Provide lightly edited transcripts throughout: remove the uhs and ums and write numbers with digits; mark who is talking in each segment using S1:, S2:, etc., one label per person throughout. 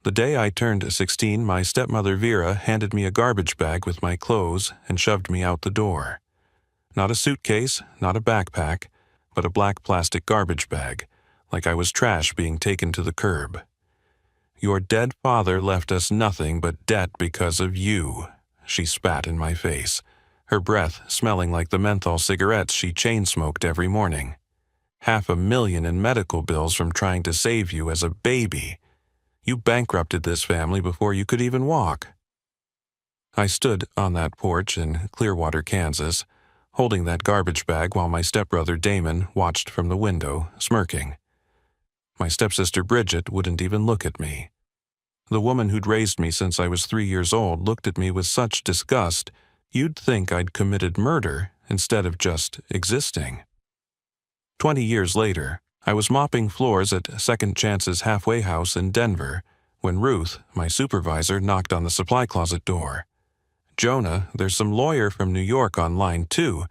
S1: The day I turned 16, my stepmother Vera handed me a garbage bag with my clothes and shoved me out the door. Not a suitcase, not a backpack, but a black plastic garbage bag, like I was trash being taken to the curb. "Your dead father left us nothing but debt because of you," she spat in my face, her breath smelling like the menthol cigarettes she chain-smoked every morning. $500,000 in medical bills from trying to save you as a baby. You bankrupted this family before you could even walk. I stood on that porch in Clearwater, Kansas, holding that garbage bag while my stepbrother Damon watched from the window, smirking. My stepsister Bridget wouldn't even look at me. The woman who'd raised me since I was 3 years old looked at me with such disgust, you'd think I'd committed murder instead of just existing. 20 years later, I was mopping floors at Second Chance's halfway house in Denver when Ruth, my supervisor, knocked on the supply closet door. "Jonah, there's some lawyer from New York on line 2.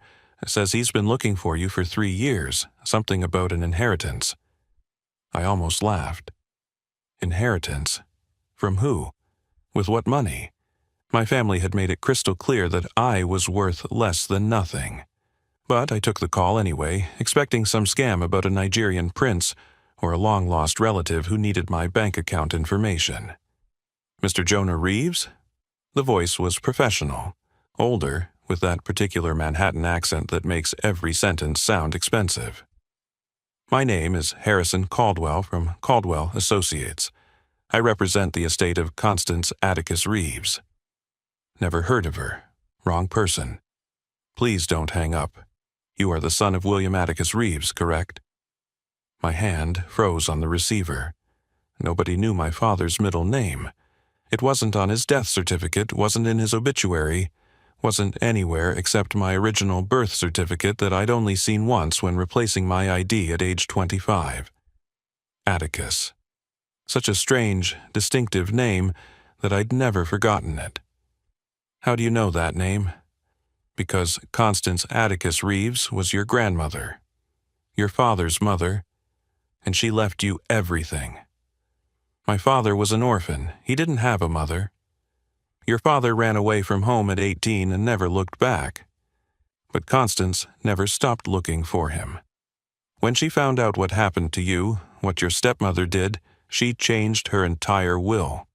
S1: Says he's been looking for you for 3 years, something about an inheritance." I almost laughed. Inheritance? From who? With what money? My family had made it crystal clear that I was worth less than nothing. But I took the call anyway, expecting some scam about a Nigerian prince or a long-lost relative who needed my bank account information. "Mr. Jonah Reeves?" The voice was professional, older, with that particular Manhattan accent that makes every sentence sound expensive. "My name is Harrison Caldwell from Caldwell Associates. I represent the estate of Constance Atticus Reeves." "Never heard of her. Wrong person. Please don't hang up. You are the son of William Atticus Reeves, correct?" My hand froze on the receiver. Nobody knew my father's middle name. It wasn't on his death certificate, wasn't in his obituary, wasn't anywhere except my original birth certificate that I'd only seen once when replacing my ID at age 25. Atticus. Such a strange, distinctive name that I'd never forgotten it. "How do you know that name?" "Because Constance Atticus Reeves was your grandmother, your father's mother, and she left you everything. My father was an orphan. He didn't have a mother. Your father ran away from home at 18 and never looked back. But Constance never stopped looking for him. When she found out what happened to you, what your stepmother did, she changed her entire will.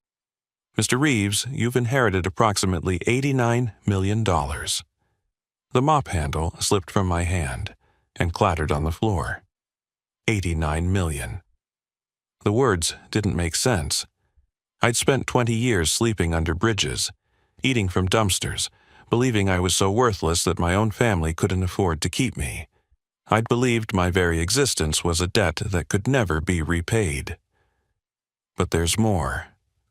S1: Mr. Reeves, you've inherited approximately $89 million. The mop handle slipped from my hand and clattered on the floor. 89 million. The words didn't make sense. I'd spent 20 years sleeping under bridges, eating from dumpsters, believing I was so worthless that my own family couldn't afford to keep me. I'd believed my very existence was a debt that could never be repaid. "But there's more,"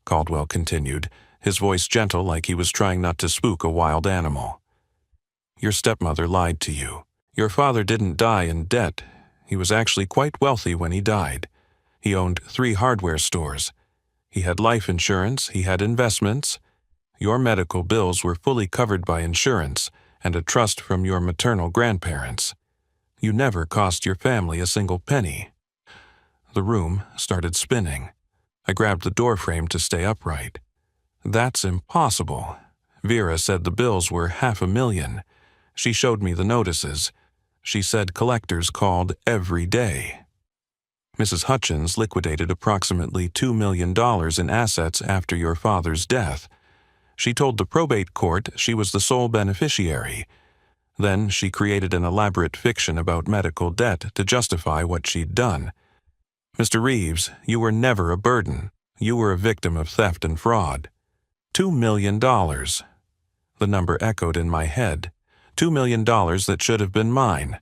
S1: Caldwell continued, his voice gentle like he was trying not to spook a wild animal. "Your stepmother lied to you. Your father didn't die in debt. He was actually quite wealthy when he died. He owned 3 hardware stores. He had life insurance, he had investments. Your medical bills were fully covered by insurance and a trust from your maternal grandparents. You never cost your family a single penny." The room started spinning. I grabbed the doorframe to stay upright. "That's impossible. Vera said the bills were $500,000. She showed me the notices. She said collectors called every day." "Mrs. Hutchins liquidated approximately $2 million in assets after your father's death. She told the probate court she was the sole beneficiary. Then she created an elaborate fiction about medical debt to justify what she'd done. Mr. Reeves, you were never a burden. You were a victim of theft and fraud. $2 million. The number echoed in my head. $2 million that should have been mine,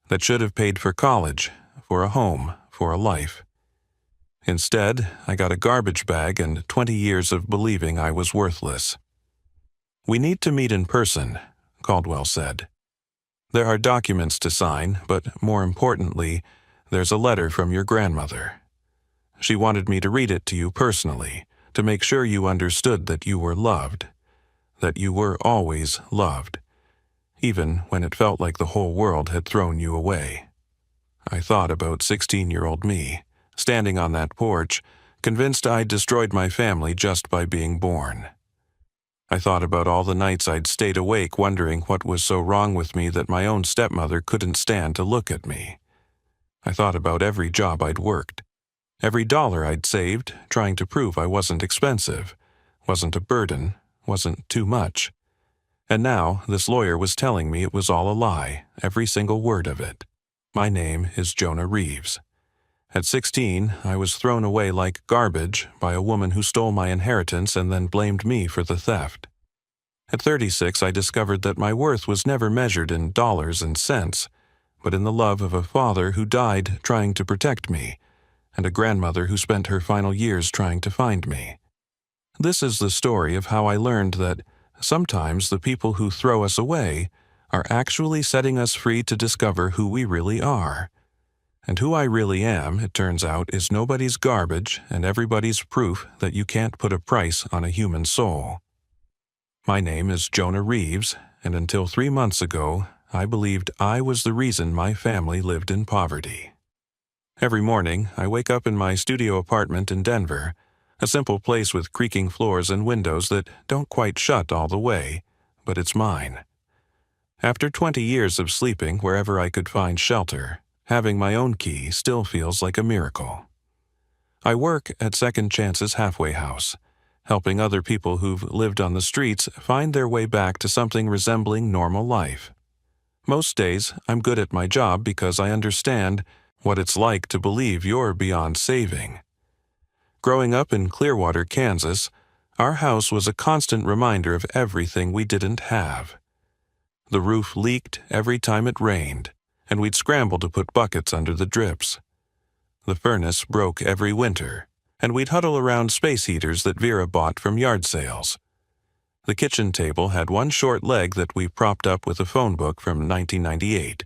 S1: that should have paid for college, for a home, for a life. Instead, I got a garbage bag and 20 years of believing I was worthless." "We need to meet in person," Caldwell said. "There are documents to sign, but more importantly, there's a letter from your grandmother. She wanted me to read it to you personally, to make sure you understood that you were loved, that you were always loved, even when it felt like the whole world had thrown you away." I thought about 16-year-old me, standing on that porch, convinced I'd destroyed my family just by being born. I thought about all the nights I'd stayed awake wondering what was so wrong with me that my own stepmother couldn't stand to look at me. I thought about every job I'd worked, every dollar I'd saved, trying to prove I wasn't expensive, wasn't a burden, wasn't too much. And now this lawyer was telling me it was all a lie, every single word of it. My name is Jonah Reeves. At 16, I was thrown away like garbage by a woman who stole my inheritance and then blamed me for the theft. At 36, I discovered that my worth was never measured in dollars and cents, but in the love of a father who died trying to protect me, and a grandmother who spent her final years trying to find me. This is the story of how I learned that sometimes the people who throw us away are actually setting us free to discover who we really are. And who I really am, it turns out, is nobody's garbage and everybody's proof that you can't put a price on a human soul. My name is Jonah Reeves, and until 3 months ago, I believed I was the reason my family lived in poverty. Every morning, I wake up in my studio apartment in Denver, a simple place with creaking floors and windows that don't quite shut all the way, but it's mine. After 20 years of sleeping wherever I could find shelter, having my own key still feels like a miracle. I work at Second Chance's halfway house, helping other people who've lived on the streets find their way back to something resembling normal life. Most days, I'm good at my job because I understand what it's like to believe you're beyond saving. Growing up in Clearwater, Kansas, our house was a constant reminder of everything we didn't have. The roof leaked every time it rained, and we'd scramble to put buckets under the drips. The furnace broke every winter, and we'd huddle around space heaters that Vera bought from yard sales. The kitchen table had one short leg that we propped up with a phone book from 1998.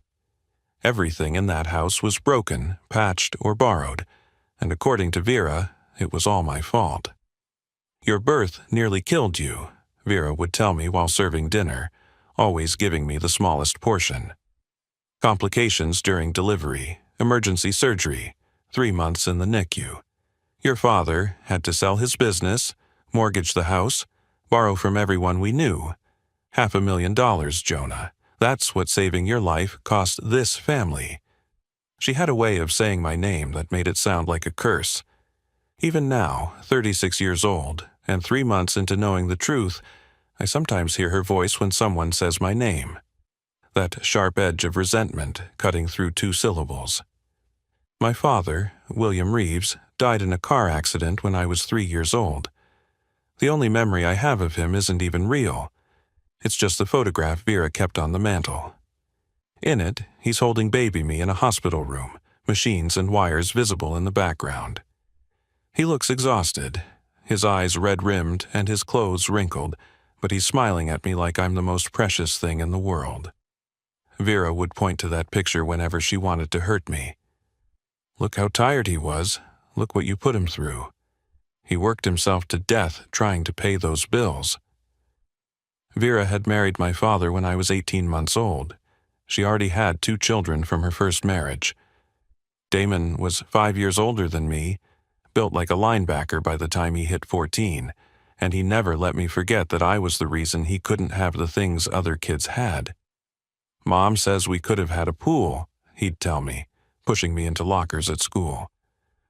S1: Everything in that house was broken, patched, or borrowed, and according to Vera, it was all my fault. "Your birth nearly killed you," Vera would tell me while serving dinner, always giving me the smallest portion. Complications during delivery, emergency surgery, 3 months in the NICU. Your father had to sell his business, mortgage the house, borrow from everyone we knew. $500,000, Jonah. That's what saving your life cost this family. She had a way of saying my name that made it sound like a curse. Even now, 36 years old, and 3 months into knowing the truth, I sometimes hear her voice when someone says my name. That sharp edge of resentment cutting through 2 syllables. My father, William Reeves, died in a car accident when I was 3 years old. The only memory I have of him isn't even real. It's just the photograph Vera kept on the mantel. In it, he's holding baby me in a hospital room, machines and wires visible in the background. He looks exhausted, his eyes red-rimmed and his clothes wrinkled, but he's smiling at me like I'm the most precious thing in the world. Vera would point to that picture whenever she wanted to hurt me. "Look how tired he was. Look what you put him through. He worked himself to death trying to pay those bills." Vera had married my father when I was 18 months old. She already had 2 children from her first marriage. Damon was 5 years older than me, built like a linebacker by the time he hit 14, and he never let me forget that I was the reason he couldn't have the things other kids had. "Mom says we could have had a pool," he'd tell me, pushing me into lockers at school.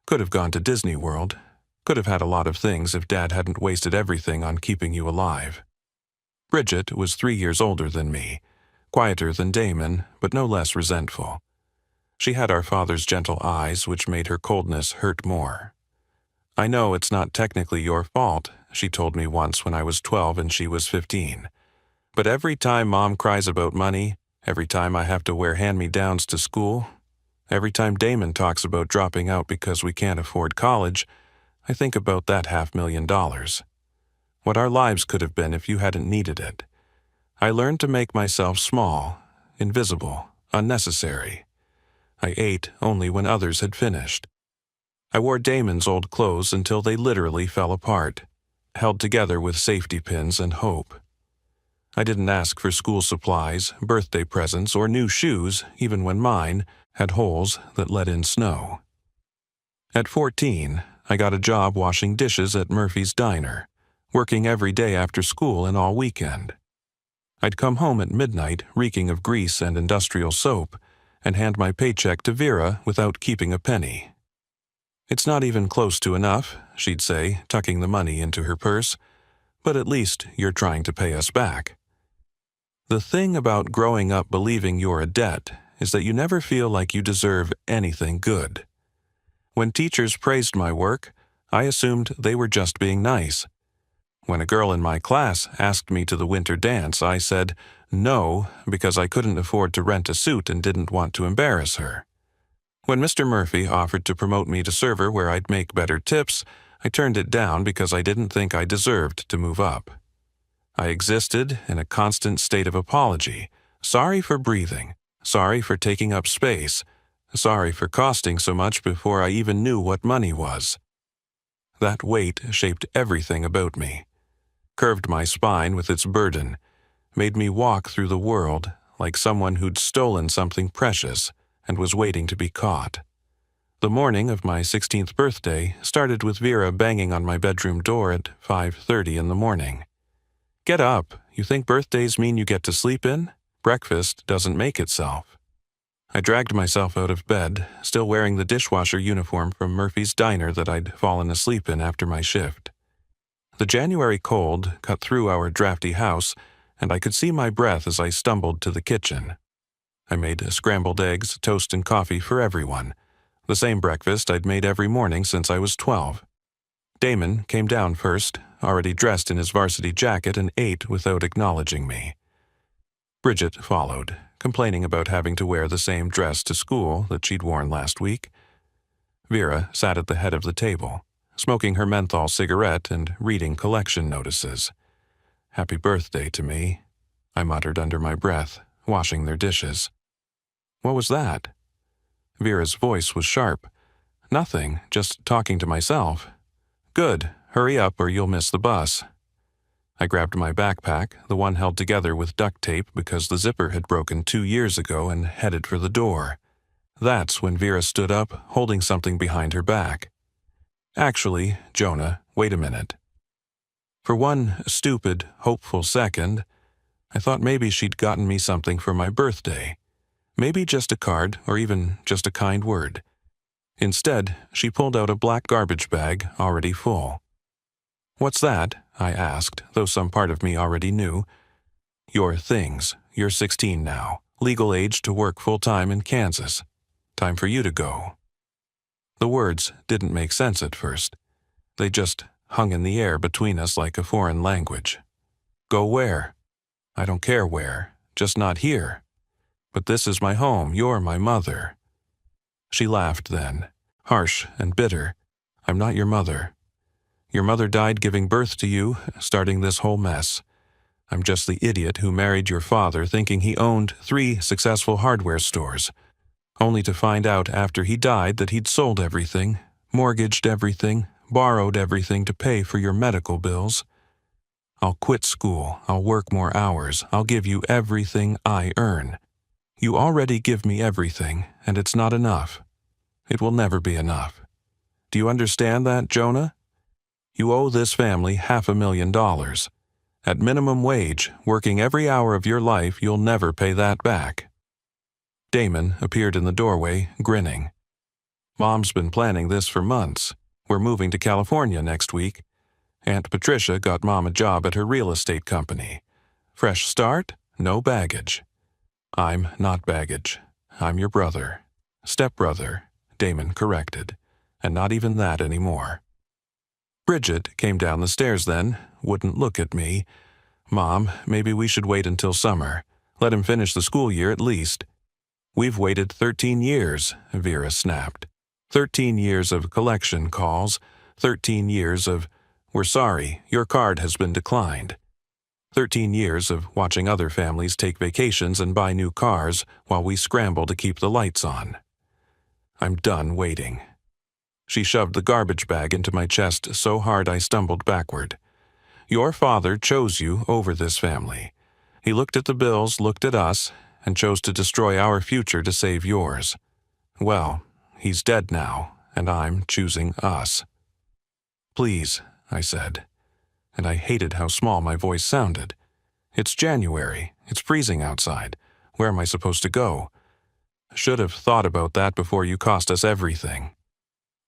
S1: "Could have gone to Disney World. Could have had a lot of things if Dad hadn't wasted everything on keeping you alive." Bridget was 3 years older than me, quieter than Damon, but no less resentful. She had our father's gentle eyes, which made her coldness hurt more. "I know it's not technically your fault," she told me once when I was 12 and she was 15. "But every time Mom cries about money, every time I have to wear hand-me-downs to school, every time Damon talks about dropping out because we can't afford college, I think about that $500,000. What our lives could have been if you hadn't needed it. I learned to make myself small, invisible, unnecessary. I ate only when others had finished. I wore Damon's old clothes until they literally fell apart, held together with safety pins and hope. I didn't ask for school supplies, birthday presents, or new shoes, even when mine had holes that let in snow. At 14, I got a job washing dishes at Murphy's Diner, working every day after school and all weekend. I'd come home at midnight reeking of grease and industrial soap and hand my paycheck to Vera without keeping a penny. "It's not even close to enough," she'd say, tucking the money into her purse, "but at least you're trying to pay us back." The thing about growing up believing you're a debt is that you never feel like you deserve anything good. When teachers praised my work, I assumed they were just being nice. When a girl in my class asked me to the winter dance, I said no because I couldn't afford to rent a suit and didn't want to embarrass her. When Mr. Murphy offered to promote me to server where I'd make better tips, I turned it down because I didn't think I deserved to move up. I existed in a constant state of apology, sorry for breathing, sorry for taking up space, sorry for costing so much before I even knew what money was. That weight shaped everything about me, curved my spine with its burden, made me walk through the world like someone who'd stolen something precious and was waiting to be caught. The morning of my 16th birthday started with Vera banging on my bedroom door at 5:30 in the morning. "Get up. You think birthdays mean you get to sleep in? Breakfast doesn't make itself." I dragged myself out of bed, still wearing the dishwasher uniform from Murphy's Diner that I'd fallen asleep in after my shift. The January cold cut through our drafty house, and I could see my breath as I stumbled to the kitchen. I made scrambled eggs, toast, and coffee for everyone, the same breakfast I'd made every morning since I was 12. Damon came down first, already dressed in his varsity jacket, and ate without acknowledging me. Bridget followed, complaining about having to wear the same dress to school that she'd worn last week. Vera sat at the head of the table, smoking her menthol cigarette and reading collection notices. "Happy birthday to me," I muttered under my breath, washing their dishes. "What was that?" Vera's voice was sharp. "Nothing, just talking to myself." "Good, hurry up or you'll miss the bus." I grabbed my backpack, the one held together with duct tape because the zipper had broken 2 years ago, and headed for the door. That's when Vera stood up, holding something behind her back. "Actually, Jonah, wait a minute." For one stupid, hopeful second, I thought maybe she'd gotten me something for my birthday. Maybe just a card or even just a kind word. Instead, she pulled out a black garbage bag already full. "What's that?" I asked, though some part of me already knew. "Your things. You're 16 now, legal age to work full-time in Kansas. Time for you to go." The words didn't make sense at first. They just hung in the air between us like a foreign language. "Go where?" "I don't care where, just not here." "But this is my home. You're my mother." She laughed then, harsh and bitter. "I'm not your mother. Your mother died giving birth to you, starting this whole mess. I'm just the idiot who married your father thinking he owned 3 successful hardware stores, only to find out after he died that he'd sold everything, mortgaged everything, borrowed everything to pay for your medical bills. I'll quit school, I'll work more hours, I'll give you everything I earn. You already give me everything, and it's not enough. It will never be enough. Do you understand that, Jonah? You owe this family $500,000. At minimum wage, working every hour of your life, you'll never pay that back." Damon appeared in the doorway, grinning. "Mom's been planning this for months. We're moving to California next week. Aunt Patricia got Mom a job at her real estate company. Fresh start, no baggage." "I'm not baggage. I'm your brother. Stepbrother," Damon corrected. "And not even that anymore." Bridget came down the stairs then, wouldn't look at me. "Mom, maybe we should wait until summer. Let him finish the school year at least." "We've waited 13 years, Vera snapped. 13 years of collection calls, 13 years of, "We're sorry, your card has been declined." 13 years of watching other families take vacations and buy new cars while we scramble to keep the lights on. I'm done waiting. She shoved the garbage bag into my chest so hard I stumbled backward. "Your father chose you over this family. He looked at the bills, looked at us, and chose to destroy our future to save yours. Well, he's dead now, and I'm choosing us." Please, I said, and I hated how small my voice sounded. It's January. It's freezing outside. Where am I supposed to go? Should have thought about that before you cost us everything.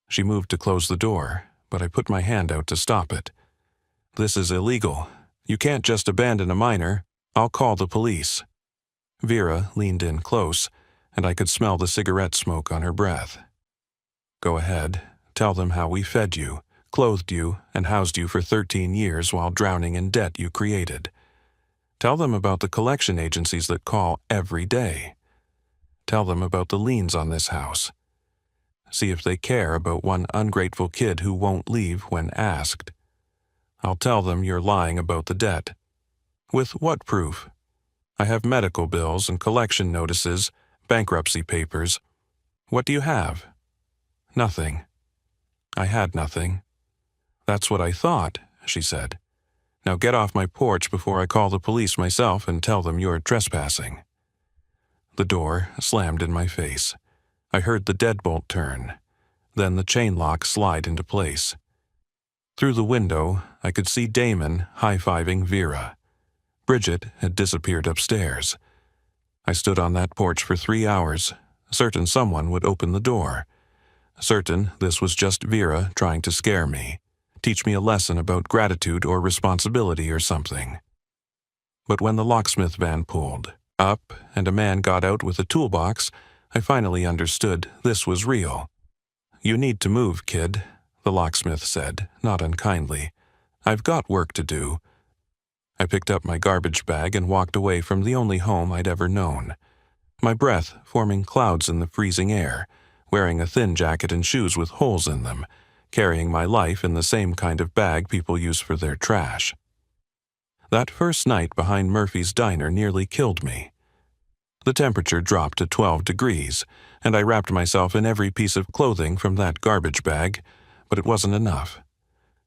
S1: She moved to close the door, but I put my hand out to stop it. This is illegal. You can't just abandon a minor. I'll call the police. Vera leaned in close, and I could smell the cigarette smoke on her breath. Go ahead. Tell them how we fed you, clothed you, and housed you for 13 years while drowning in debt you created. Tell them about the collection agencies that call every day. Tell them about the liens on this house. See if they care about one ungrateful kid who won't leave when asked. I'll tell them you're lying about the debt. With what proof? I have medical bills and collection notices, bankruptcy papers. What do you have? Nothing. I had nothing. That's what I thought, she said. Now get off my porch before I call the police myself and tell them you're trespassing. The door slammed in my face. I heard the deadbolt turn, then the chain lock slide into place. Through the window, I could see Damon high-fiving Vera. Bridget had disappeared upstairs. I stood on that porch for 3 hours, certain someone would open the door. Certain this was just Vera trying to scare me, teach me a lesson about gratitude or responsibility or something. But when the locksmith van pulled up and a man got out with a toolbox, I finally understood this was real. You need to move, kid, the locksmith said, not unkindly. I've got work to do. I picked up my garbage bag and walked away from the only home I'd ever known. My breath forming clouds in the freezing air, wearing a thin jacket and shoes with holes in them, carrying my life in the same kind of bag people use for their trash. That first night behind Murphy's diner nearly killed me. The temperature dropped to 12 degrees, and I wrapped myself in every piece of clothing from that garbage bag, but it wasn't enough.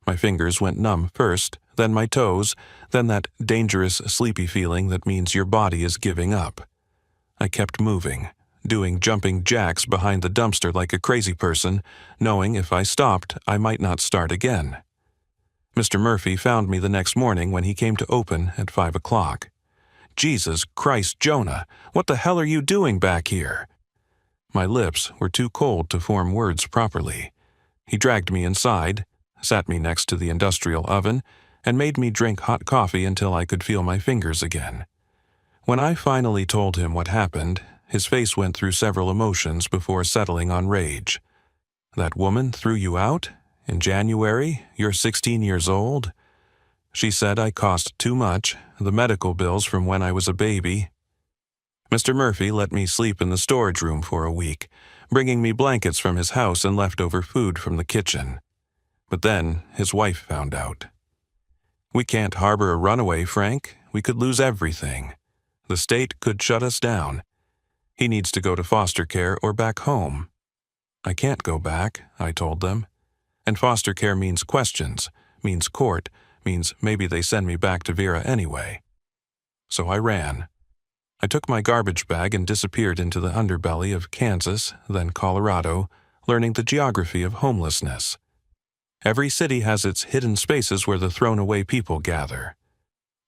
S1: My fingers went numb first, then my toes, then that dangerous, sleepy feeling that means your body is giving up. I kept moving, doing jumping jacks behind the dumpster like a crazy person, knowing if I stopped, I might not start again. Mr. Murphy found me the next morning when he came to open at 5 o'clock. Jesus Christ, Jonah, what the hell are you doing back here? My lips were too cold to form words properly. He dragged me inside, sat me next to the industrial oven, and made me drink hot coffee until I could feel my fingers again. When I finally told him what happened, his face went through several emotions before settling on rage. That woman threw you out? In January? You're 16 years old? She said I cost too much, the medical bills from when I was a baby. Mr. Murphy let me sleep in the storage room for a week, bringing me blankets from his house and leftover food from the kitchen. But then his wife found out. We can't harbor a runaway, Frank. We could lose everything. The state could shut us down. He needs to go to foster care or back home. I can't go back, I told them. And foster care means questions, means court, means maybe they send me back to Vera anyway. So I ran. I took my garbage bag and disappeared into the underbelly of Kansas, then Colorado, learning the geography of homelessness. Every city has its hidden spaces where the thrown-away people gather.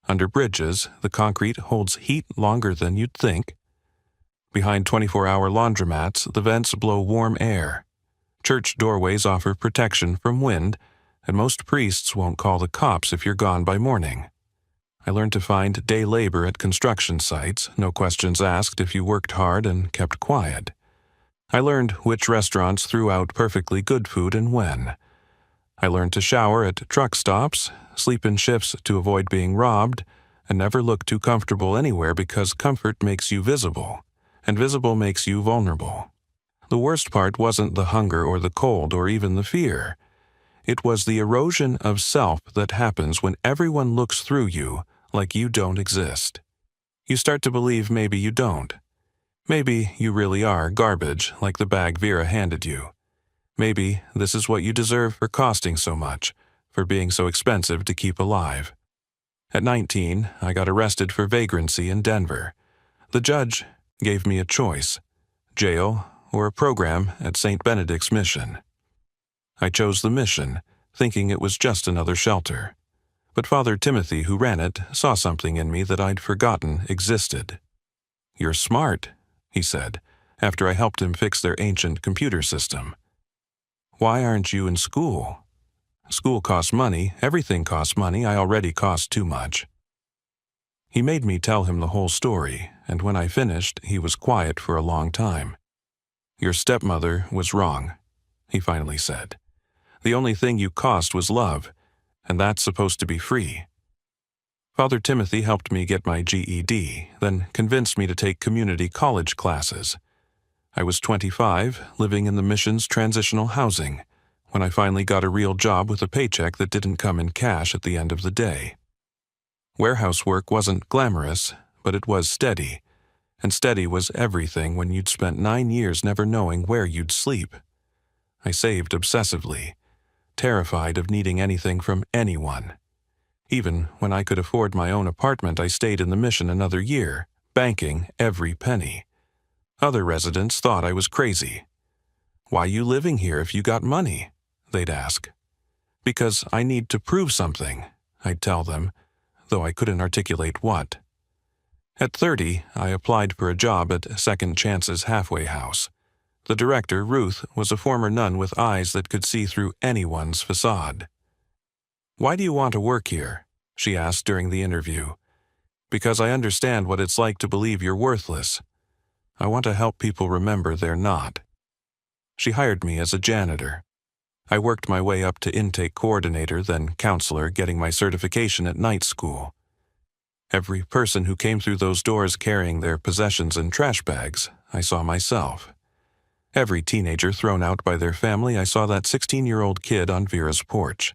S1: Under bridges, the concrete holds heat longer than you'd think. Behind 24-hour laundromats, the vents blow warm air. Church doorways offer protection from wind, and most priests won't call the cops if you're gone by morning. I learned to find day labor at construction sites, no questions asked if you worked hard and kept quiet. I learned which restaurants threw out perfectly good food and when. I learned to shower at truck stops, sleep in shifts to avoid being robbed, and never look too comfortable anywhere because comfort makes you visible, and visible makes you vulnerable. The worst part wasn't the hunger or the cold or even the fear. It was the erosion of self that happens when everyone looks through you like you don't exist. You start to believe maybe you don't. Maybe you really are garbage like the bag Vera handed you. Maybe this is what you deserve for costing so much, for being so expensive to keep alive. At 19, I got arrested for vagrancy in Denver. The judge gave me a choice, jail or a program at St. Benedict's Mission. I chose the mission, thinking it was just another shelter. But Father Timothy, who ran it, saw something in me that I'd forgotten existed. "You're smart," he said, after I helped him fix their ancient computer system. "Why aren't you in school?" "School costs money, everything costs money, I already cost too much." He made me tell him the whole story, and when I finished, he was quiet for a long time. "Your stepmother was wrong," he finally said. "The only thing you cost was love, and that's supposed to be free." Father Timothy helped me get my GED, then convinced me to take community college classes. I was 25, living in the mission's transitional housing, when I finally got a real job with a paycheck that didn't come in cash at the end of the day. Warehouse work wasn't glamorous, but it was steady, and steady was everything when you'd spent 9 years never knowing where you'd sleep. I saved obsessively, terrified of needing anything from anyone. Even when I could afford my own apartment, I stayed in the mission another year, banking every penny. Other residents thought I was crazy. "Why you living here if you got money?" they'd ask. "Because I need to prove something," I'd tell them, though I couldn't articulate what. At 30, I applied for a job at Second Chance's halfway house. The director, Ruth, was a former nun with eyes that could see through anyone's facade. "Why do you want to work here?" she asked during the interview. "Because I understand what it's like to believe you're worthless. I want to help people remember they're not." She hired me as a janitor. I worked my way up to intake coordinator, then counselor, getting my certification at night school. Every person who came through those doors carrying their possessions in trash bags, I saw myself. Every teenager thrown out by their family, I saw that 16-year-old kid on Vera's porch.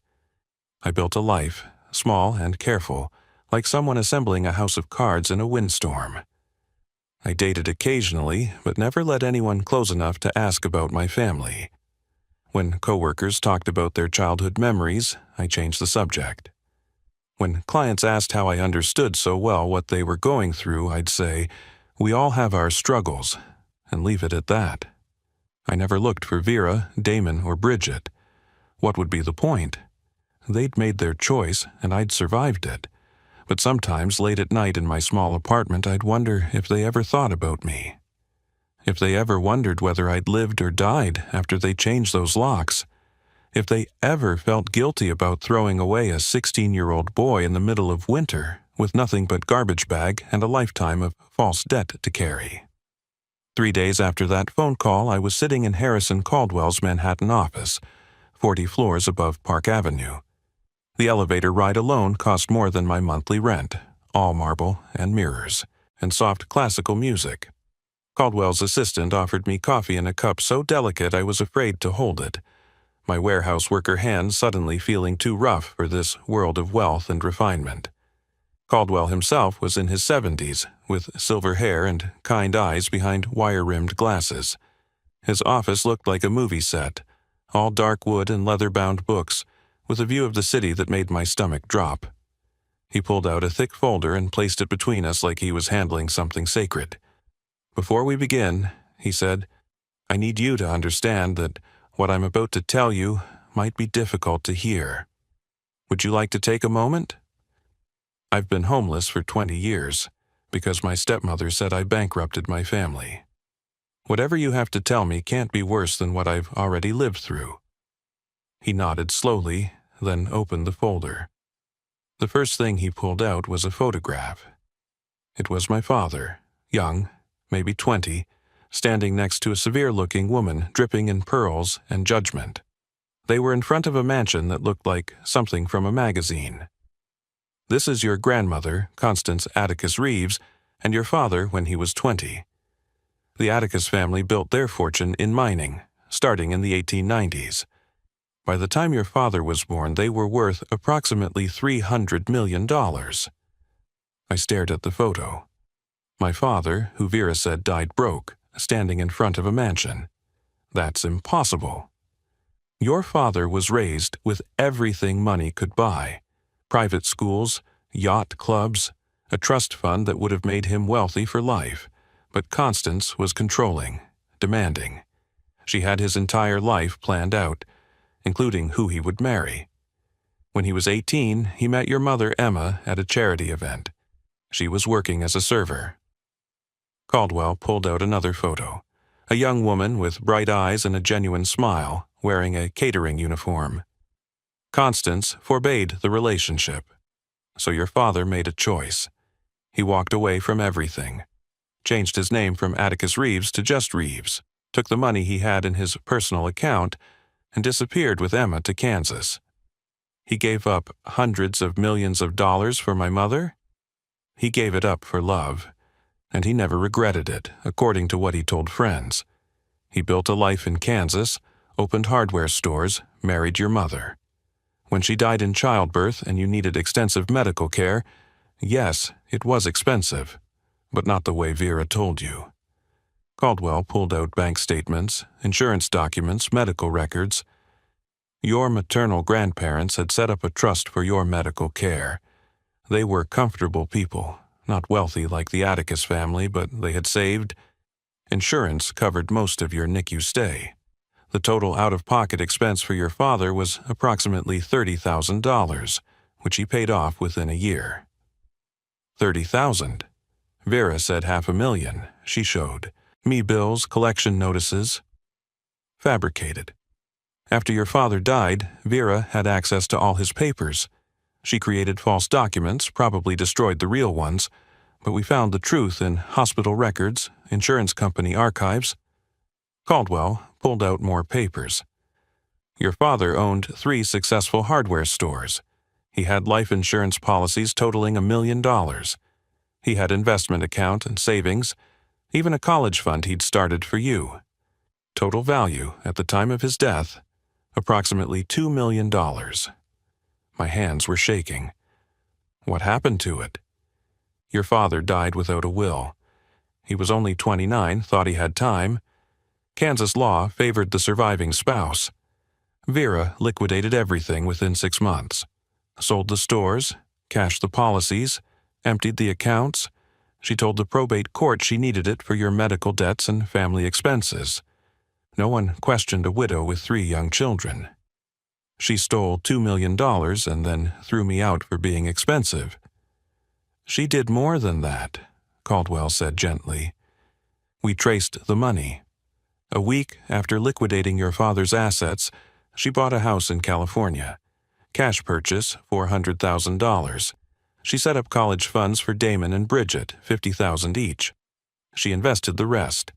S1: I built a life, small and careful, like someone assembling a house of cards in a windstorm. I dated occasionally, but never let anyone close enough to ask about my family. When coworkers talked about their childhood memories, I changed the subject. When clients asked how I understood so well what they were going through, I'd say, "We all have our struggles," and leave it at that. I never looked for Vera, Damon, or Bridget. What would be the point? They'd made their choice, and I'd survived it. But sometimes, late at night in my small apartment, I'd wonder if they ever thought about me. If they ever wondered whether I'd lived or died after they changed those locks. If they ever felt guilty about throwing away a 16-year-old boy in the middle of winter with nothing but garbage bag and a lifetime of false debt to carry. 3 days after that phone call, I was sitting in Harrison Caldwell's Manhattan office, 40 floors above Park Avenue. The elevator ride alone cost more than my monthly rent, all marble and mirrors, and soft classical music. Caldwell's assistant offered me coffee in a cup so delicate I was afraid to hold it, my warehouse worker hands suddenly feeling too rough for this world of wealth and refinement. Caldwell himself was in his 70s, with silver hair and kind eyes behind wire-rimmed glasses. His office looked like a movie set, all dark wood and leather-bound books, with a view of the city that made my stomach drop. He pulled out a thick folder and placed it between us like he was handling something sacred. "Before we begin," he said, "I need you to understand that what I'm about to tell you might be difficult to hear. Would you like to take a moment? I've been homeless for 20 years because my stepmother said I bankrupted my family. Whatever you have to tell me can't be worse than what I've already lived through." He nodded slowly, then opened the folder. The first thing he pulled out was a photograph. It was my father, young, maybe 20, standing next to a severe-looking woman dripping in pearls and judgment. They were in front of a mansion that looked like something from a magazine. "This is your grandmother, Constance Atticus Reeves, and your father when he was 20. The Atticus family built their fortune in mining, starting in the 1890s. By the time your father was born, they were worth approximately $300 million. I stared at the photo. My father, who Vera said died broke, standing in front of a mansion. That's impossible. Your father was raised with everything money could buy: private schools, yacht clubs, a trust fund that would have made him wealthy for life. But Constance was controlling, demanding. She had his entire life planned out, including who he would marry, When he was 18, he met your mother, Emma, at a charity event. She was working as a server. Caldwell pulled out another photo. A young woman with bright eyes and a genuine smile, wearing a catering uniform. Constance forbade the relationship. So your father made a choice. He walked away from everything. Changed his name from Atticus Reeves to just Reeves, took the money he had in his personal account, and disappeared with Emma to Kansas. He gave up hundreds of millions of dollars for my mother? He gave it up for love, and he never regretted it, according to what he told friends. He built a life in Kansas, opened hardware stores, married your mother. When she died in childbirth and you needed extensive medical care, yes, it was expensive, but not the way Vera told you. Caldwell pulled out bank statements, insurance documents, medical records. Your maternal grandparents had set up a trust for your medical care. They were comfortable people, not wealthy like the Atticus family, but they had saved. Insurance covered most of your NICU stay. The total out-of-pocket expense for your father was approximately $30,000, which he paid off within a year. $30,000. Vera said $500,000. She showed me bills, collection notices. Fabricated. After your father died, Vera had access to all his papers. She created false documents, probably destroyed the real ones, but we found the truth in hospital records, insurance company archives. Caldwell pulled out more papers. Your father owned 3 successful hardware stores. He had life insurance policies totaling $1 million. He had investment account and savings, even a college fund he'd started for you. Total value, at the time of his death, approximately $2 million. My hands were shaking. What happened to it? Your father died without a will. He was only 29, thought he had time. Kansas law favored the surviving spouse. Vera liquidated everything within 6 months. Sold the stores, cashed the policies, emptied the accounts. She told the probate court she needed it for your medical debts and family expenses. No one questioned a widow with 3 young children. She stole $2 million and then threw me out for being expensive. She did more than that, Caldwell said gently. We traced the money. A week after liquidating your father's assets, she bought a house in California. Cash purchase, $400,000. She set up college funds for Damon and Bridget, $50,000 each. She invested the rest.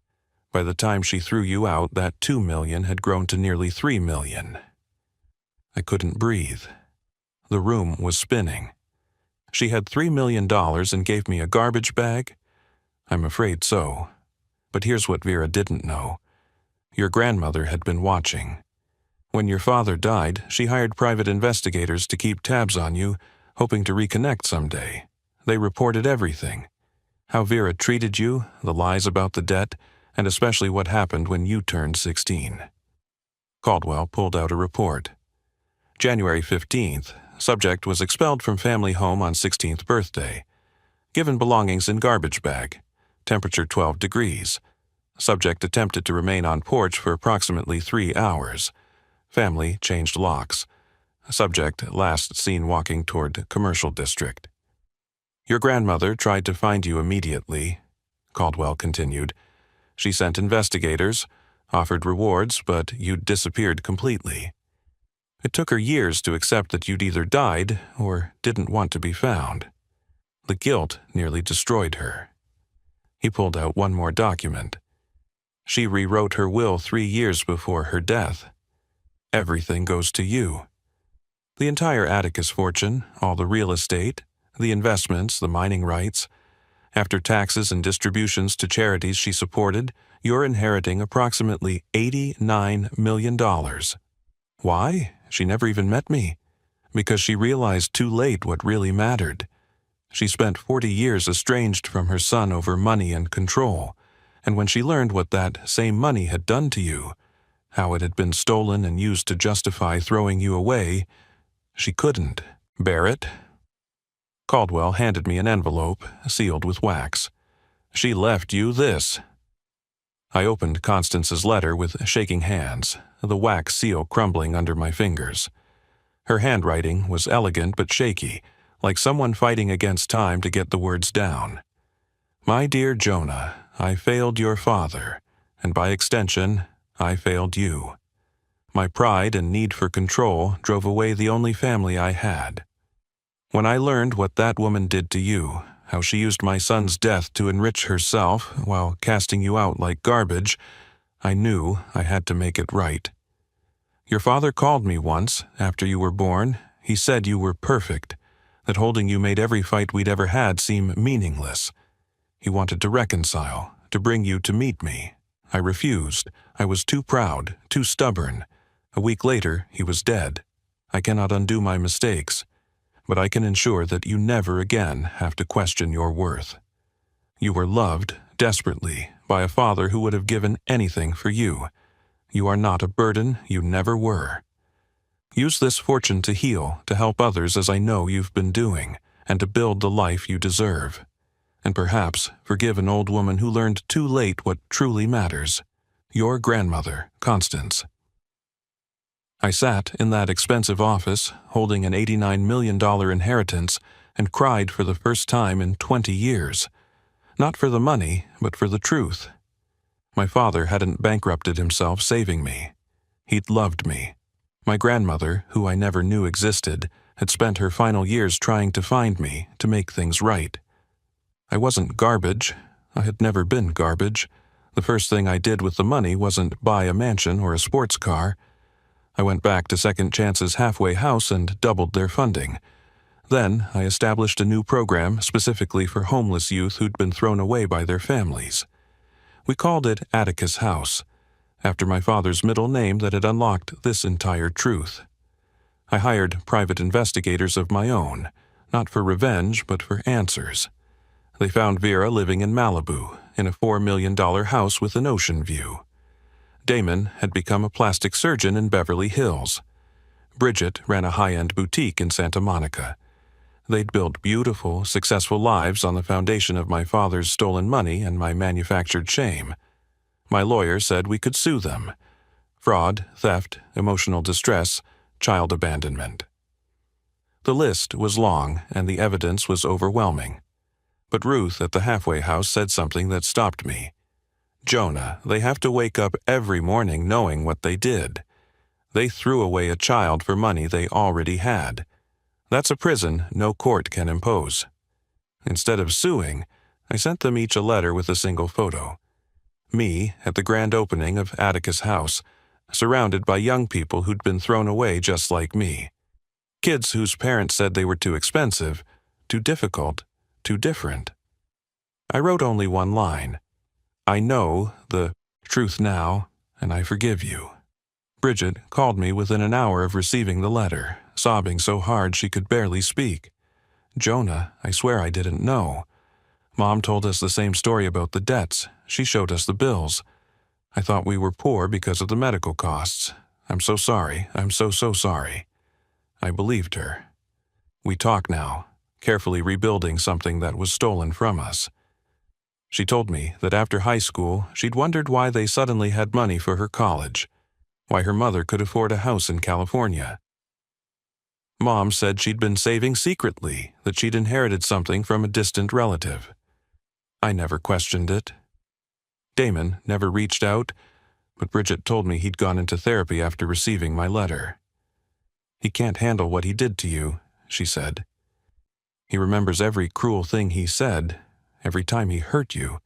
S1: By the time she threw you out, that $2 million had grown to nearly $3 million. I couldn't breathe. The room was spinning. She had $3 million and gave me a garbage bag? I'm afraid so. But here's what Vera didn't know. Your grandmother had been watching. When your father died, she hired private investigators to keep tabs on you, hoping to reconnect someday. They reported everything. How Vera treated you, the lies about the debt, and especially what happened when you turned 16. Caldwell pulled out a report. January 15th, subject was expelled from family home on 16th birthday. Given belongings in garbage bag. Temperature 12 degrees. Subject attempted to remain on porch for approximately 3 hours. Family changed locks. Subject last seen walking toward commercial district. Your grandmother tried to find you immediately, Caldwell continued. She sent investigators, offered rewards, but you'd disappeared completely. It took her years to accept that you'd either died or didn't want to be found. The guilt nearly destroyed her. He pulled out one more document. She rewrote her will 3 years before her death. Everything goes to you. The entire Atticus fortune, all the real estate, the investments, the mining rights. After taxes and distributions to charities she supported, you're inheriting approximately $89 million. Why? She never even met me. Because she realized too late what really mattered. She spent 40 years estranged from her son over money and control, and when she learned what that same money had done to you, how it had been stolen and used to justify throwing you away, she couldn't bear it. Caldwell handed me an envelope, sealed with wax. She left you this. I opened Constance's letter with shaking hands, the wax seal crumbling under my fingers. Her handwriting was elegant but shaky, like someone fighting against time to get the words down. "My dear Jonah, I failed your father, and by extension, I failed you. My pride and need for control drove away the only family I had. When I learned what that woman did to you, how she used my son's death to enrich herself while casting you out like garbage, I knew I had to make it right. Your father called me once, after you were born. He said you were perfect, that holding you made every fight we'd ever had seem meaningless. He wanted to reconcile, to bring you to meet me. I refused. I was too proud, too stubborn. A week later, he was dead. I cannot undo my mistakes, but I can ensure that you never again have to question your worth. You were loved, desperately, by a father who would have given anything for you. You are not a burden, you never were. Use this fortune to heal, to help others as I know you've been doing, and to build the life you deserve. And perhaps forgive an old woman who learned too late what truly matters. Your grandmother, Constance." I sat in that expensive office, holding an $89 million inheritance, and cried for the first time in 20 years. Not for the money, but for the truth. My father hadn't bankrupted himself saving me. He'd loved me. My grandmother, who I never knew existed, had spent her final years trying to find me, to make things right. I wasn't garbage. I had never been garbage. The first thing I did with the money wasn't buy a mansion or a sports car. I went back to Second Chance's halfway house and doubled their funding. Then I established a new program specifically for homeless youth who'd been thrown away by their families. We called it Atticus House, after my father's middle name that had unlocked this entire truth. I hired private investigators of my own, not for revenge but for answers. They found Vera living in Malibu, in a $4 million house with an ocean view. Damon had become a plastic surgeon in Beverly Hills. Bridget ran a high-end boutique in Santa Monica. They'd built beautiful, successful lives on the foundation of my father's stolen money and my manufactured shame. My lawyer said we could sue them. Fraud, theft, emotional distress, child abandonment. The list was long and the evidence was overwhelming. But Ruth at the halfway house said something that stopped me. "Jonah, they have to wake up every morning knowing what they did. They threw away a child for money they already had. That's a prison no court can impose." Instead of suing, I sent them each a letter with a single photo. Me at the grand opening of Atticus House, surrounded by young people who'd been thrown away just like me. Kids whose parents said they were too expensive, too difficult, too different. I wrote only one line. "I know the truth now, and I forgive you." Bridget called me within an hour of receiving the letter, sobbing so hard she could barely speak. "Jonah, I swear I didn't know. Mom told us the same story about the debts. She showed us the bills. I thought we were poor because of the medical costs. I'm so sorry. I'm so sorry." I believed her. We talk now, carefully rebuilding something that was stolen from us. She told me that after high school, she'd wondered why they suddenly had money for her college, why her mother could afford a house in California. Mom said she'd been saving secretly, that she'd inherited something from a distant relative. I never questioned it. Damon never reached out, but Bridget told me he'd gone into therapy after receiving my letter. "He can't handle what he did to you," she said. "He remembers every cruel thing he said, every time he hurt you.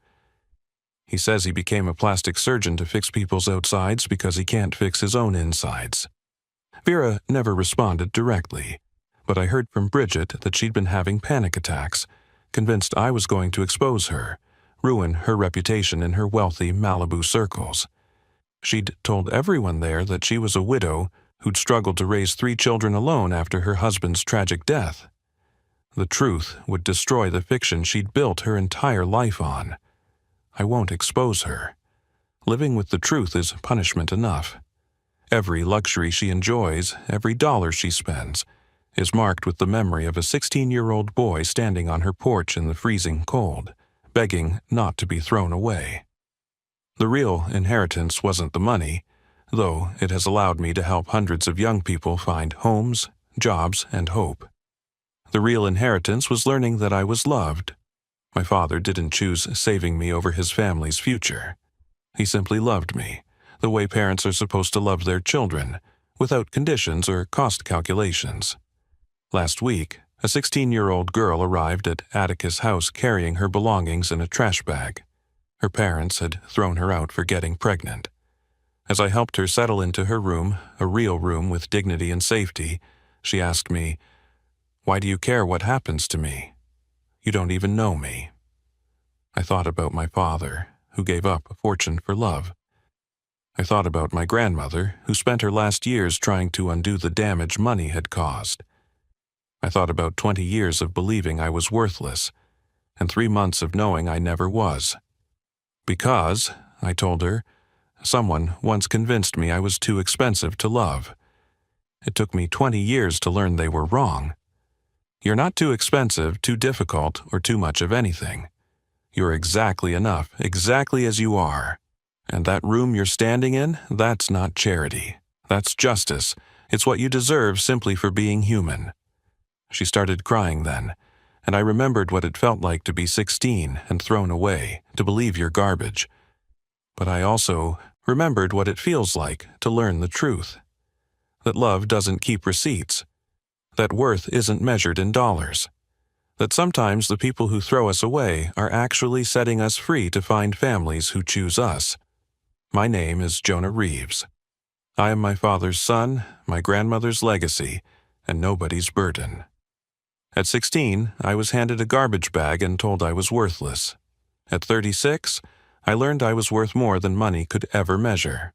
S1: He says he became a plastic surgeon to fix people's outsides because he can't fix his own insides." Vera never responded directly, but I heard from Bridget that she'd been having panic attacks, convinced I was going to expose her, ruin her reputation in her wealthy Malibu circles. She'd told everyone there that she was a widow who'd struggled to raise 3 children alone after her husband's tragic death. The truth would destroy the fiction she'd built her entire life on. I won't expose her. Living with the truth is punishment enough. Every luxury she enjoys, every dollar she spends, is marked with the memory of a 16-year-old boy standing on her porch in the freezing cold, begging not to be thrown away. The real inheritance wasn't the money, though it has allowed me to help hundreds of young people find homes, jobs, and hope. The real inheritance was learning that I was loved. My father didn't choose saving me over his family's future. He simply loved me, the way parents are supposed to love their children, without conditions or cost calculations. Last week, a 16-year-old girl arrived at Atticus' house carrying her belongings in a trash bag. Her parents had thrown her out for getting pregnant. As I helped her settle into her room, a real room with dignity and safety, she asked me, "Why do you care what happens to me? You don't even know me." I thought about my father, who gave up a fortune for love. I thought about my grandmother, who spent her last years trying to undo the damage money had caused. I thought about 20 years of believing I was worthless, and 3 months of knowing I never was. Because, I told her, someone once convinced me I was too expensive to love. It took me 20 years to learn they were wrong. You're not too expensive, too difficult, or too much of anything. You're exactly enough, exactly as you are. And that room you're standing in, that's not charity. That's justice. It's what you deserve simply for being human. She started crying then, and I remembered what it felt like to be 16 and thrown away, to believe you're garbage. But I also remembered what it feels like to learn the truth. That love doesn't keep receipts. That worth isn't measured in dollars. That sometimes the people who throw us away are actually setting us free to find families who choose us. My name is Jonah Reeves. I am my father's son, my grandmother's legacy, and nobody's burden. At 16, I was handed a garbage bag and told I was worthless. At 36, I learned I was worth more than money could ever measure.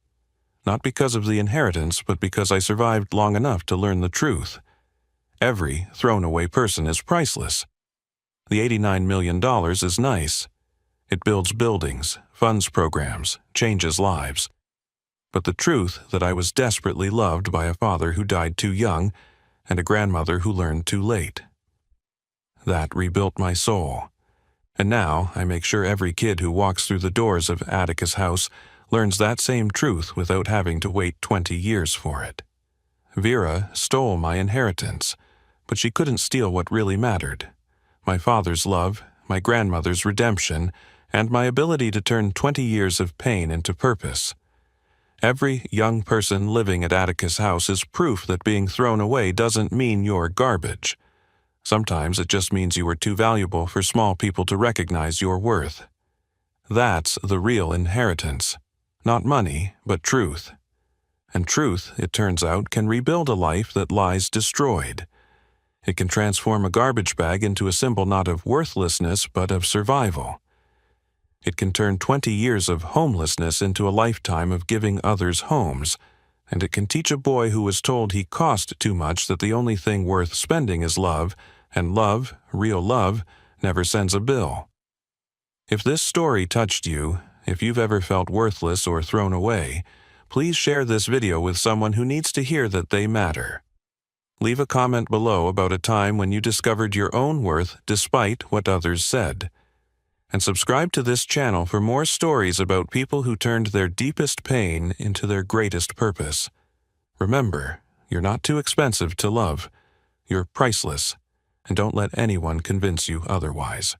S1: Not because of the inheritance, but because I survived long enough to learn the truth. Every thrown-away person is priceless. The $89 million is nice. It builds buildings, funds programs, changes lives. But the truth that I was desperately loved by a father who died too young and a grandmother who learned too late. That rebuilt my soul. And now I make sure every kid who walks through the doors of Atticus' house learns that same truth without having to wait 20 years for it. Vera stole my inheritance, but she couldn't steal what really mattered: my father's love, my grandmother's redemption, and my ability to turn 20 years of pain into purpose. Every young person living at Atticus' house is proof that being thrown away doesn't mean you're garbage. Sometimes it just means you are too valuable for small people to recognize your worth. That's the real inheritance. Not money, but truth. And truth, it turns out, can rebuild a life that lies destroyed. It can transform a garbage bag into a symbol not of worthlessness, but of survival. It can turn 20 years of homelessness into a lifetime of giving others homes, and it can teach a boy who was told he cost too much that the only thing worth spending is love, and love, real love, never sends a bill. If this story touched you, if you've ever felt worthless or thrown away, please share this video with someone who needs to hear that they matter. Leave a comment below about a time when you discovered your own worth despite what others said. And subscribe to this channel for more stories about people who turned their deepest pain into their greatest purpose. Remember, you're not too expensive to love. You're priceless, and don't let anyone convince you otherwise.